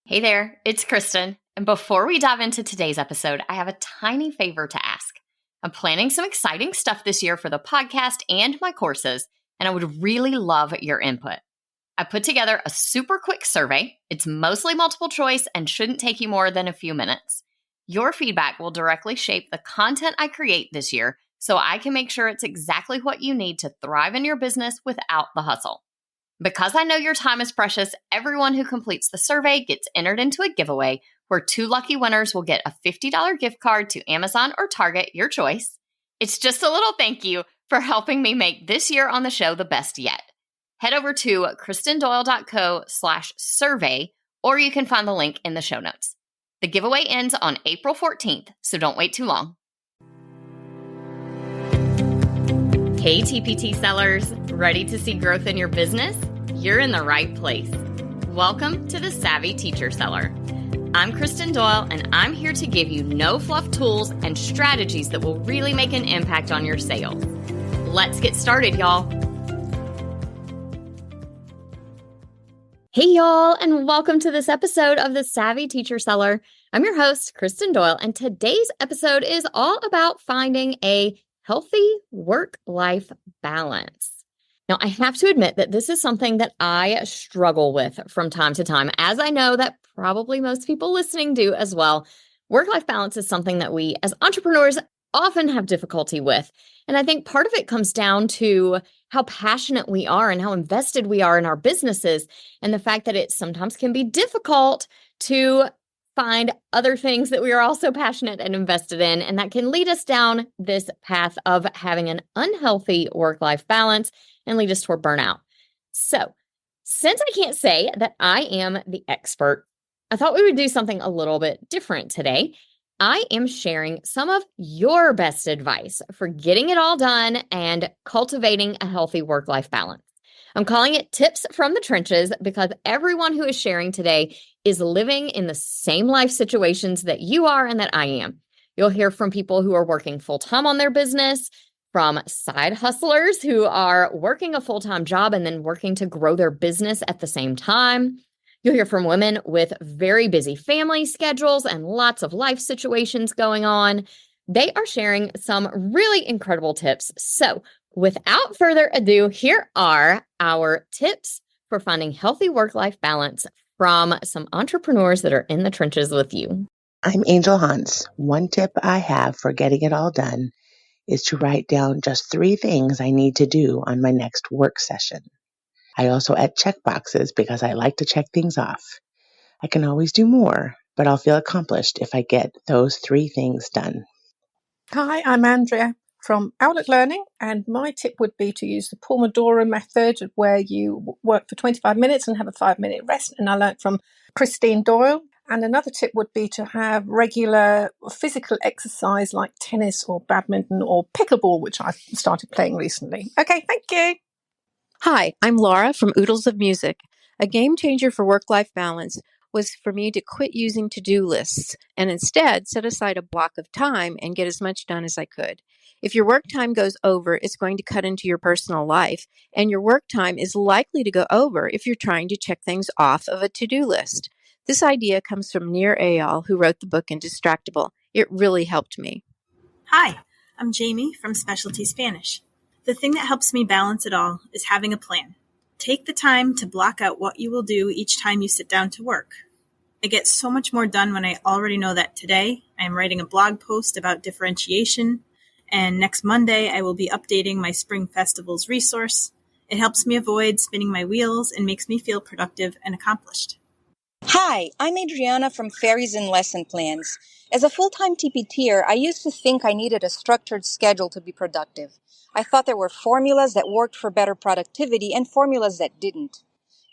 Hey there, it's Kristen. And before we dive into today's episode, I have a tiny favor to ask. I'm planning some exciting stuff this year for the podcast and my courses, and I would really love your input. I put together a super quick survey. It's mostly multiple choice and shouldn't take you more than a few minutes. Your feedback will directly shape the content I create this year, so I can make sure it's exactly what you need to thrive in your business without the hustle. Because I know your time is precious, everyone who completes the survey gets entered into a giveaway where 2 lucky winners will get a $50 gift card to Amazon or Target, your choice. It's just a little thank you for helping me make this year on the show the best yet. Head over to kristendoyle.co/survey, or you can find the link in the show notes. The giveaway ends on April 14th, so don't wait too long. Hey TPT sellers, ready to see growth in your business? You're in the right place. Welcome to the Savvy Teacher Seller. I'm Kristen Doyle, and I'm here to give you no fluff tools and strategies that will really make an impact on your sales. Let's get started, y'all. Hey y'all, and welcome to this episode of the Savvy Teacher Seller. I'm your host, Kristen Doyle, and today's episode is all about finding a healthy work-life balance. Now, I have to admit that this is something that I struggle with from time to time, as I know that probably most people listening do as well. Work-life balance is something that we as entrepreneurs often have difficulty with. And I think part of it comes down to how passionate we are and how invested we are in our businesses, and the fact that it sometimes can be difficult to find other things that we are also passionate and invested in, and that can lead us down this path of having an unhealthy work-life balance and lead us toward burnout. So, since I can't say that I am the expert, I thought we would do something a little bit different today. I am sharing some of your best advice for getting it all done and cultivating a healthy work-life balance. I'm calling it Tips from the Trenches because everyone who is sharing today is living in the same life situations that you are and that I am. You'll hear from people who are working full-time on their business, from side hustlers who are working a full-time job and then working to grow their business at the same time. You'll hear from women with very busy family schedules and lots of life situations going on. They are sharing some really incredible tips. So, without further ado, here are our tips for finding healthy work-life balance from some entrepreneurs that are in the trenches with you. I'm Angel Hans. One tip I have for getting it all done is to write down just 3 things I need to do on my next work session. I also add check boxes because I like to check things off. I can always do more, but I'll feel accomplished if I get those 3 things done. Hi, I'm Andrea from Outlook Learning, and my tip would be to use the Pomodoro method where you work for 25 minutes and have a 5-minute rest, and I learned from Christine Doyle. And another tip would be to have regular physical exercise like tennis or badminton or pickleball, which I've started playing recently. Okay, thank you. Hi, I'm Laura from Oodles of Music. A game changer for work-life balance was for me to quit using to-do lists and instead set aside a block of time and get as much done as I could. If your work time goes over, it's going to cut into your personal life, and your work time is likely to go over if you're trying to check things off of a to-do list. This idea comes from Nir Eyal, who wrote the book Indistractable. It really helped me. Hi, I'm Jamie from Specialty Spanish. The thing that helps me balance it all is having a plan. Take the time to block out what you will do each time you sit down to work. I get so much more done when I already know that today I am writing a blog post about differentiation, and next Monday I will be updating my Spring Festival's resource. It helps me avoid spinning my wheels and makes me feel productive and accomplished. Hi, I'm Adriana from Fairies and Lesson Plans. As a full-time TPTer, I used to think I needed a structured schedule to be productive. I thought there were formulas that worked for better productivity and formulas that didn't.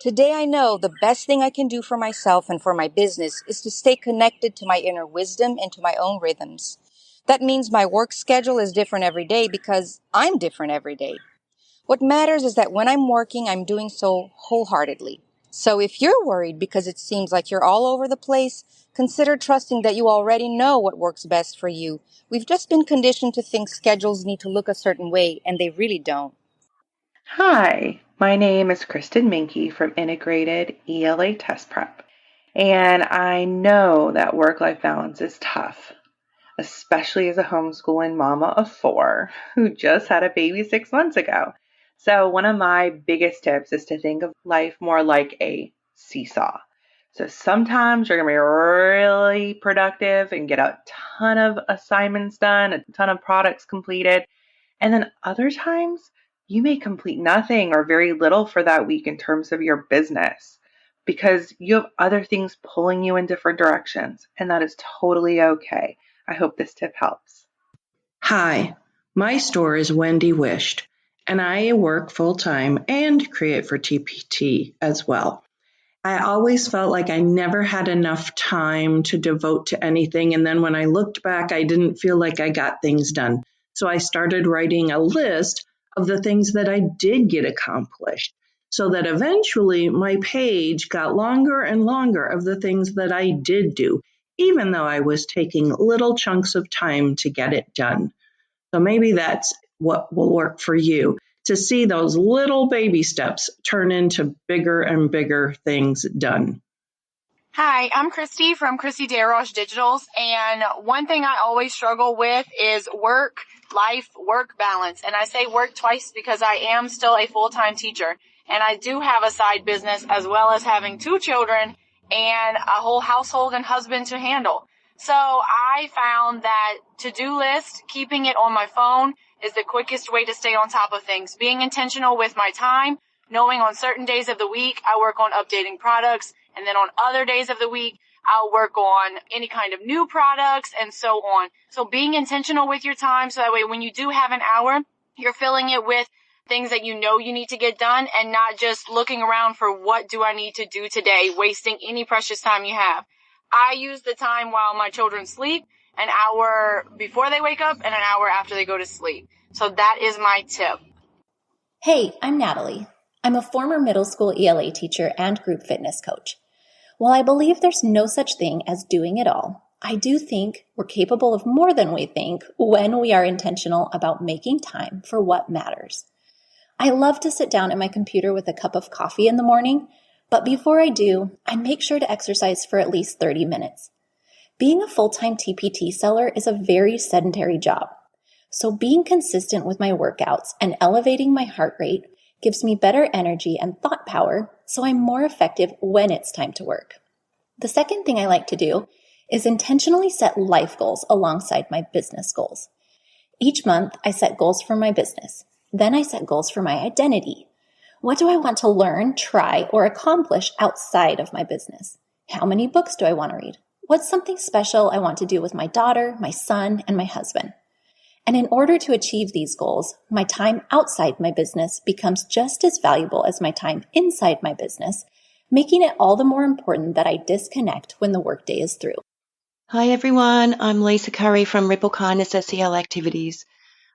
Today I know the best thing I can do for myself and for my business is to stay connected to my inner wisdom and to my own rhythms. That means my work schedule is different every day because I'm different every day. What matters is that when I'm working, I'm doing so wholeheartedly. So if you're worried because it seems like you're all over the place, consider trusting that you already know what works best for you. We've just been conditioned to think schedules need to look a certain way, and they really don't. Hi, my name is Kristen Minke from Integrated ELA Test Prep, And I know that work-life balance is tough, especially as a homeschooling mama of 4 who just had a baby 6 months ago. So one of my biggest tips is to think of life more like a seesaw. So sometimes you're going to be really productive and get a ton of assignments done, a ton of products completed. And then other times you may complete nothing or very little for that week in terms of your business because you have other things pulling you in different directions. And that is totally okay. I hope this tip helps. Hi, my store is Wendy Wished, and I work full-time and create for TPT as well. I always felt like I never had enough time to devote to anything, and then when I looked back, I didn't feel like I got things done. So I started writing a list of the things that I did get accomplished, so that eventually my page got longer and longer of the things that I did do, even though I was taking little chunks of time to get it done. So maybe that's what will work for you, to see those little baby steps turn into bigger and bigger things done. Hi, I'm Christy from Christy DeRoche Digitals, and one thing I always struggle with is work balance. And I say work twice because I am still a full-time teacher, and I do have a side business as well as having 2 children and a whole household and husband to handle. So I found that to-do list, keeping it on my phone, is the quickest way to stay on top of things. Being intentional with my time, knowing on certain days of the week I work on updating products, and then on other days of the week I'll work on any kind of new products and so on. So being intentional with your time, so that way when you do have an hour, you're filling it with things that you know you need to get done and not just looking around for what do I need to do today, wasting any precious time you have. I use the time while my children sleep, an hour before they wake up and an hour after they go to sleep. So that is my tip. Hey, I'm Natalie. I'm a former middle school ELA teacher and group fitness coach. While I believe there's no such thing as doing it all, I do think we're capable of more than we think when we are intentional about making time for what matters. I love to sit down at my computer with a cup of coffee in the morning, but before I do, I make sure to exercise for at least 30 minutes. Being a full-time TPT seller is a very sedentary job, so being consistent with my workouts and elevating my heart rate gives me better energy and thought power, so I'm more effective when it's time to work. The second thing I like to do is intentionally set life goals alongside my business goals. Each month, I set goals for my business. Then I set goals for my identity. What do I want to learn, try, or accomplish outside of my business? How many books do I want to read? What's something special I want to do with my daughter, my son, and my husband? And in order to achieve these goals, my time outside my business becomes just as valuable as my time inside my business, making it all the more important that I disconnect when the workday is through. Hi everyone, I'm Lisa Curry from Ripple Kindness SEL Activities.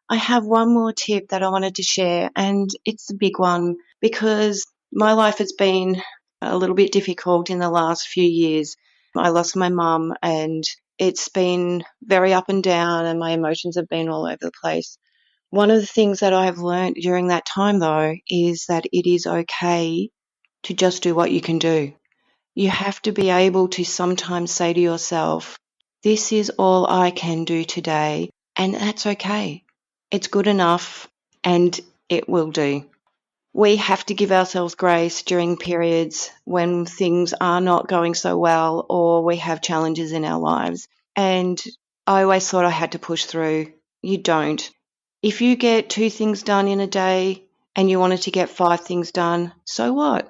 I have one more tip that I wanted to share, and it's a big one because my life has been a little bit difficult in the last few years. I lost my mum and it's been very up and down and my emotions have been all over the place. One of the things that I have learned during that time though is that it is okay to just do what you can do. You have to be able to sometimes say to yourself, this is all I can do today, and that's okay. It's good enough and it will do. We have to give ourselves grace during periods when things are not going so well or we have challenges in our lives. And I always thought I had to push through. You don't. If you get 2 things done in a day and you wanted to get 5 things done, so what?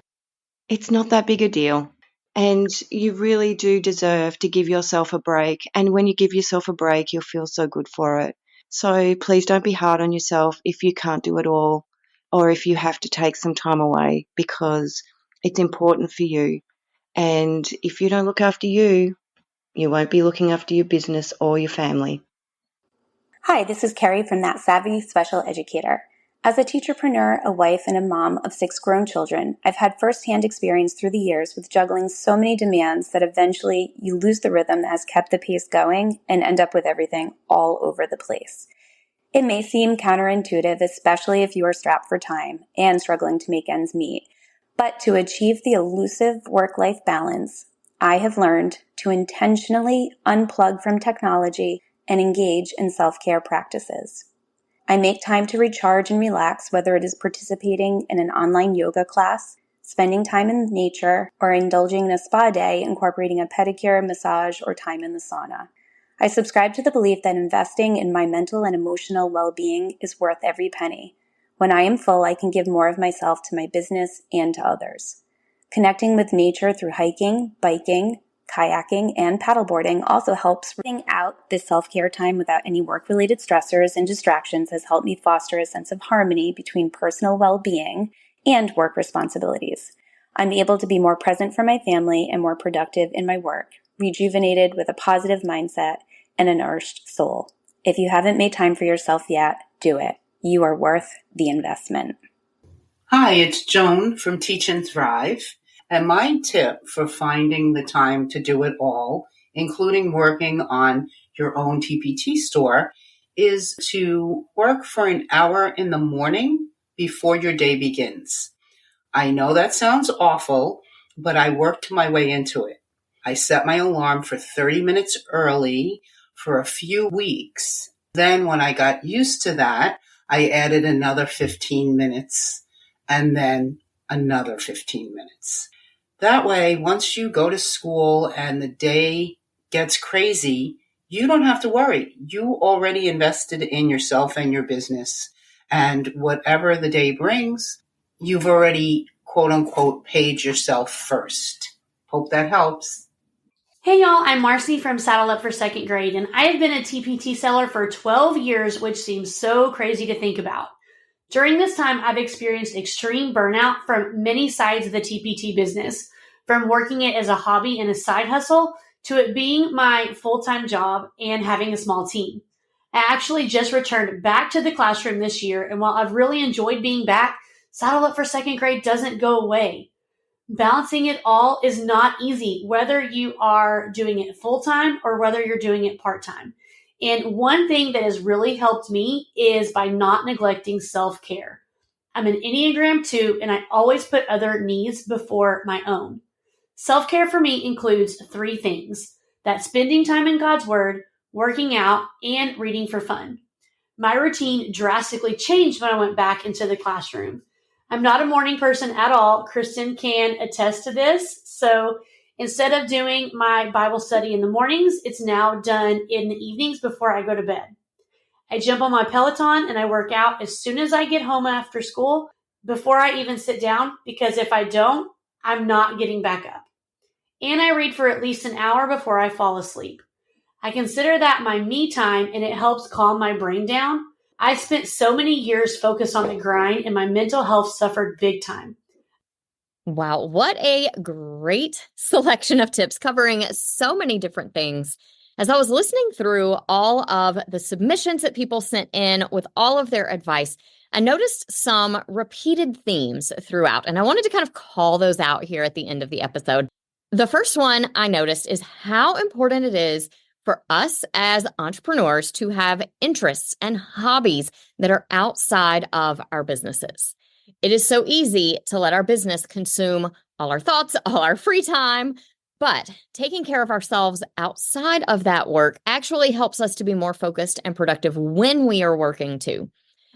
It's not that big a deal. And you really do deserve to give yourself a break. And when you give yourself a break, you'll feel so good for it. So please don't be hard on yourself if you can't do it all or if you have to take some time away, because it's important for you. And if you don't look after you, you won't be looking after your business or your family. Hi, this is Carrie from That Savvy Special Educator. As a teacherpreneur, a wife, and a mom of 6 grown children, I've had firsthand experience through the years with juggling so many demands that eventually you lose the rhythm that has kept the pace going and end up with everything all over the place. It may seem counterintuitive, especially if you are strapped for time and struggling to make ends meet. But to achieve the elusive work-life balance, I have learned to intentionally unplug from technology and engage in self-care practices. I make time to recharge and relax, whether it is participating in an online yoga class, spending time in nature, or indulging in a spa day, incorporating a pedicure, massage, or time in the sauna. I subscribe to the belief that investing in my mental and emotional well-being is worth every penny. When I am full, I can give more of myself to my business and to others. Connecting with nature through hiking, biking, kayaking, and paddleboarding also helps. Bring out this self-care time without any work-related stressors and distractions has helped me foster a sense of harmony between personal well-being and work responsibilities. I'm able to be more present for my family and more productive in my work, rejuvenated with a positive mindset and a nourished soul. If you haven't made time for yourself yet, do it. You are worth the investment. Hi, it's Joan from Teach and Thrive. And my tip for finding the time to do it all, including working on your own TPT store, is to work for an hour in the morning before your day begins. I know that sounds awful, but I worked my way into it. I set my alarm for 30 minutes early for a few weeks. Then when I got used to that, I added another 15 minutes and then another 15 minutes. That way, once you go to school and the day gets crazy, you don't have to worry. You already invested in yourself and your business. And whatever the day brings, you've already, quote unquote, paid yourself first. Hope that helps. Hey y'all, I'm Marcy from Saddle Up for Second Grade, and I have been a TPT seller for 12 years, which seems so crazy to think about. During this time, I've experienced extreme burnout from many sides of the TPT business, from working it as a hobby and a side hustle to it being my full-time job and having a small team. I actually just returned back to the classroom this year, and while I've really enjoyed being back, Saddle Up for Second Grade doesn't go away. Balancing it all is not easy, whether you are doing it full-time or whether you're doing it part-time. And one thing that has really helped me is by not neglecting self-care. I'm an Enneagram 2, and I always put other needs before my own. Self-care for me includes 3 things: that spending time in God's Word, working out, and reading for fun. My routine drastically changed when I went back into the classroom. I'm not a morning person at all. Kristen can attest to this. So instead of doing my Bible study in the mornings, it's now done in the evenings before I go to bed. I jump on my Peloton and I work out as soon as I get home after school, before I even sit down, because if I don't, I'm not getting back up. And I read for at least an hour before I fall asleep. I consider that my me time, and it helps calm my brain down. I spent so many years focused on the grind, and my mental health suffered big time. Wow, what a great selection of tips covering so many different things. As I was listening through all of the submissions that people sent in with all of their advice, I noticed some repeated themes throughout, and I wanted to kind of call those out here at the end of the episode. The first one I noticed is how important it is for us as entrepreneurs to have interests and hobbies that are outside of our businesses. It is so easy to let our business consume all our thoughts, all our free time, but taking care of ourselves outside of that work actually helps us to be more focused and productive when we are working too.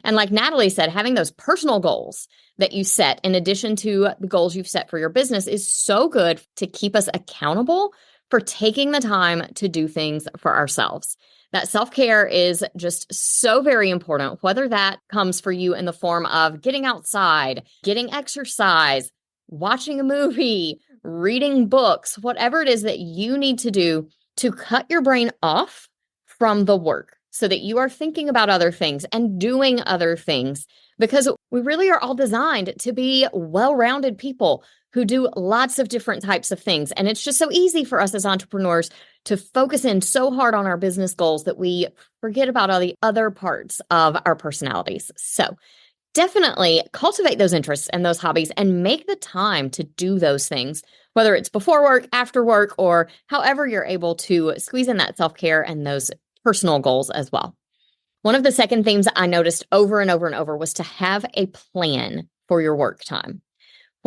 And like Natalie said, having those personal goals that you set in addition to the goals you've set for your business is so good to keep us accountable for taking the time to do things for ourselves. That self-care is just so very important, whether that comes for you in the form of getting outside, getting exercise, watching a movie, reading books, whatever it is that you need to do to cut your brain off from the work so that you are thinking about other things and doing other things, because we really are all designed to be well-rounded people who do lots of different types of things. And it's just so easy for us as entrepreneurs to focus in so hard on our business goals that we forget about all the other parts of our personalities. So definitely cultivate those interests and those hobbies and make the time to do those things, whether it's before work, after work, or however you're able to squeeze in that self-care and those personal goals as well. One of the second themes I noticed over and over and over was to have a plan for your work time.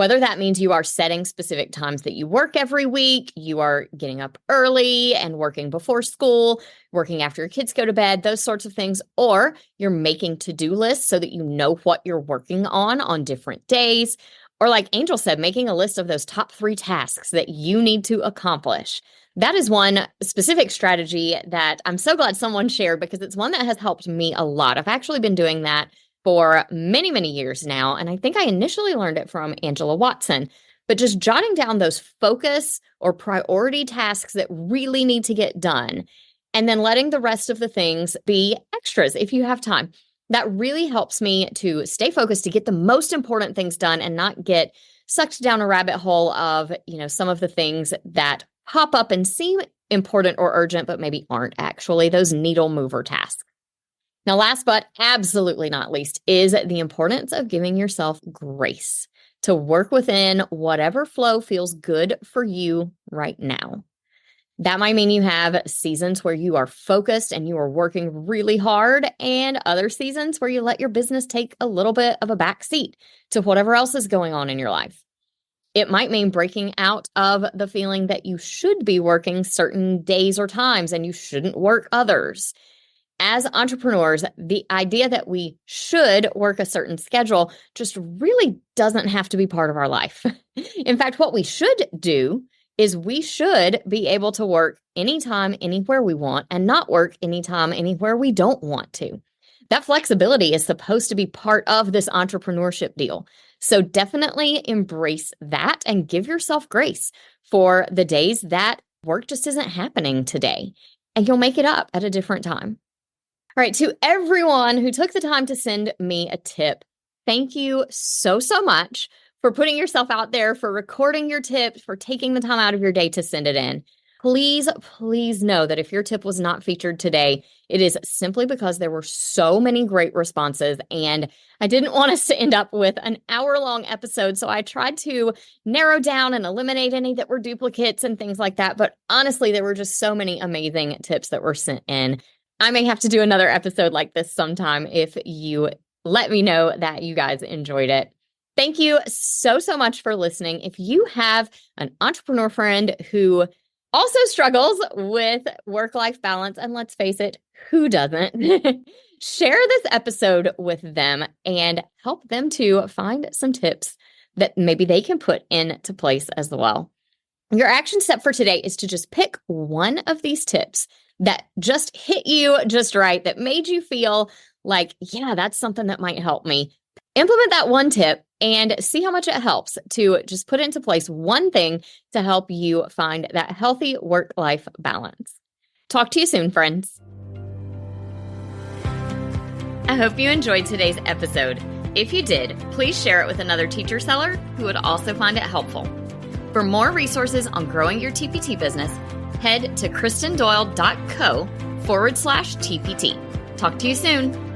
Whether that means you are setting specific times that you work every week, you are getting up early and working before school, working after your kids go to bed, those sorts of things, or you're making to-do lists so that you know what you're working on different days, or like Angel said, making a list of those top 3 tasks that you need to accomplish. That is one specific strategy that I'm so glad someone shared because it's one that has helped me a lot. I've actually been doing that for many, many years now. And I think I initially learned it from Angela Watson, but just jotting down those focus or priority tasks that really need to get done, and then letting the rest of the things be extras if you have time. That really helps me to stay focused, to get the most important things done and not get sucked down a rabbit hole of, some of the things that pop up and seem important or urgent, but maybe aren't actually, those needle mover tasks. Now, last but absolutely not least is the importance of giving yourself grace to work within whatever flow feels good for you right now. That might mean you have seasons where you are focused and you are working really hard, and other seasons where you let your business take a little bit of a back seat to whatever else is going on in your life. It might mean breaking out of the feeling that you should be working certain days or times and you shouldn't work others. As entrepreneurs, the idea that we should work a certain schedule just really doesn't have to be part of our life. In fact, what we should do is we should be able to work anytime, anywhere we want, and not work anytime, anywhere we don't want to. That flexibility is supposed to be part of this entrepreneurship deal. So definitely embrace that and give yourself grace for the days that work just isn't happening today, and you'll make it up at a different time. All right, to everyone who took the time to send me a tip, thank you so, so much for putting yourself out there, for recording your tips, for taking the time out of your day to send it in. Please, please know that if your tip was not featured today, it is simply because there were so many great responses, and I didn't want us to end up with an hour-long episode, so I tried to narrow down and eliminate any that were duplicates and things like that, but honestly, there were just so many amazing tips that were sent in. I may have to do another episode like this sometime if you let me know that you guys enjoyed it. Thank you so, so much for listening. If you have an entrepreneur friend who also struggles with work-life balance, and let's face it, who doesn't? Share this episode with them and help them to find some tips that maybe they can put into place as well. Your action step for today is to just pick one of these tips that just hit you just right, that made you feel like, yeah, that's something that might help me. Implement that one tip and see how much it helps to just put into place one thing to help you find that healthy work-life balance. Talk to you soon, friends. I hope you enjoyed today's episode. If you did, please share it with another teacher seller who would also find it helpful. For more resources on growing your TPT business, head to kristendoyle.co/TPT. Talk to you soon.